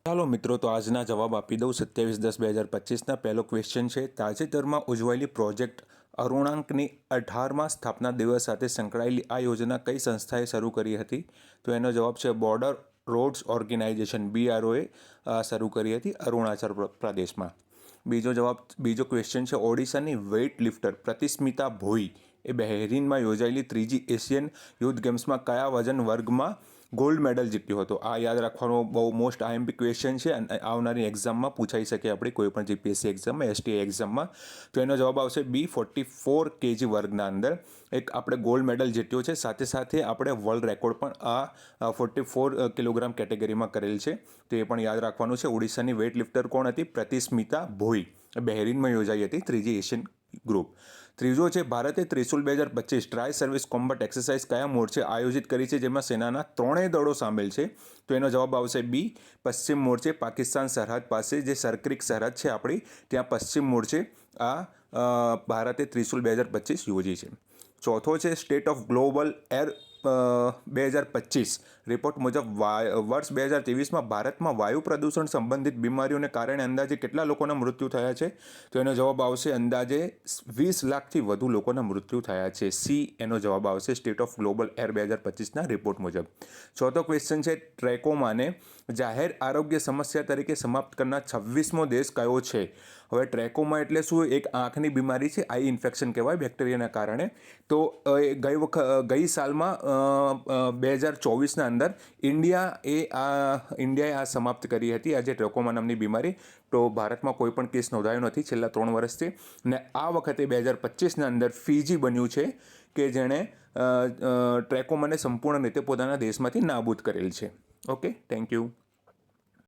ચાલો મિત્રો, તો આજના જવાબ આપી દઉં. 27/10/2025 પહેલો ક્વેશ્ચન છે, તાજેતરમાં ઉજવાયેલી પ્રોજેક્ટ અરુણાંકની 18મા સ્થાપના દિવસ સાથે સંકળાયેલી આ યોજના કઈ સંસ્થાએ શરૂ કરી હતી? તો એનો જવાબ છે બોર્ડર રોડ્સ ઓર્ગેનાઇઝેશન, BROએ શરૂ કરી હતી અરુણાચલ પ્રદેશમાં. બીજો ક્વેશ્ચન છે, ઓડિશાની વેઇટ લિફ્ટર પ્રતિસ્મિતા ભોઈ એ બહેરીનમાં યોજાયેલી ત્રીજી એશિયન યુથ ગેમ્સમાં કયા વજન વર્ગમાં ગોલ્ડ મેડલ જીત્યો હતો? આ યાદ રાખવાનો બહુ મોસ્ટ IMP ક્વેશ્ચન છે અને આવનારી એક્ઝામમાં પૂછાઈ શકે આપણી કોઈપણ GPSC એક્ઝામમાં, STI એક્ઝામમાં. તો એનો જવાબ આવશે B, 44 kg વર્ગના અંદર એક આપણે ગોલ્ડ મેડલ જીત્યો છે. સાથે સાથે આપણે વર્લ્ડ રેકોર્ડ પણ આ 44 કિલોગ્રામ કેટેગરીમાં કરેલ છે, તો એ પણ યાદ રાખવાનું છે. ઓડિશાની વેઇટ લિફ્ટર કોણ હતી? પ્રતિસ્મિતા ભોઈ. બહેરીનમાં યોજાઈ હતી ત્રીજી એશિયન ગ્રુપ. ત્રીજો છે, ભારતે ત્રિશુલ 2025 ટ્રાય સર્વિસ કોમ્બેટ એક્સરસાઇઝ કયા મોરચે આયોજિત કરી છે, જેમાં સેનાના ત્રણેય દળો સામેલ છે? તો એનો જવાબ આવશે B, પશ્ચિમ મોરચે. પાકિસ્તાન સરહદ પાસે જે સરક્રિક સરહદ છે આપણી, ત્યાં પશ્ચિમ મોરચે આ ભારતે ત્રિશુલ 2025 યોજી છે. ચોથો છે, state of global air 2025 report મુજબ વર્ષ 2023માં ભારતમાં વાયુ પ્રદૂષણ સંબંધિત બીમારીઓને કારણે અંદાજે કેટલા લોકોના મૃત્યુ થયા છે? તો એનો જવાબ આવશે અંદાજે 20 લાખથી વધુ લોકોના મૃત્યુ થયા છે. C એનો જવાબ આવશે સ્ટેટ ઓફ ગ્લોબલ એર 2025ના રિપોર્ટ મુજબ. ચોથો ક્વેશ્ચન છે, ટ્રેકોમાને જાહેર આરોગ્ય સમસ્યા તરીકે સમાપ્ત કરનાર 26મો દેશ કયો છે? હવે ટ્રેકોમા એટલે શું? એક આંખની બીમારી છે, આઈ ઇન્ફેક્શન કહેવાય બેક્ટેરિયાના કારણે. તો ગઈ સાલમાં 2024ના અંદર ઇન્ડિયાએ આ સમાપ્ત કરી હતી, આજે ટ્રેકોમા નામની બીમારી. તો ભારતમાં કોઈ પણ કેસ નોંધાયો નથી છેલ્લા 3 વર્ષથી. ને આ વખતે 2025ના અંદર ફિજી બન્યું છે કે જેણે ટ્રેકોમાને સંપૂર્ણ રીતે પોતાના દેશમાંથી નાબૂદ કરેલ છે. Okay, thank you.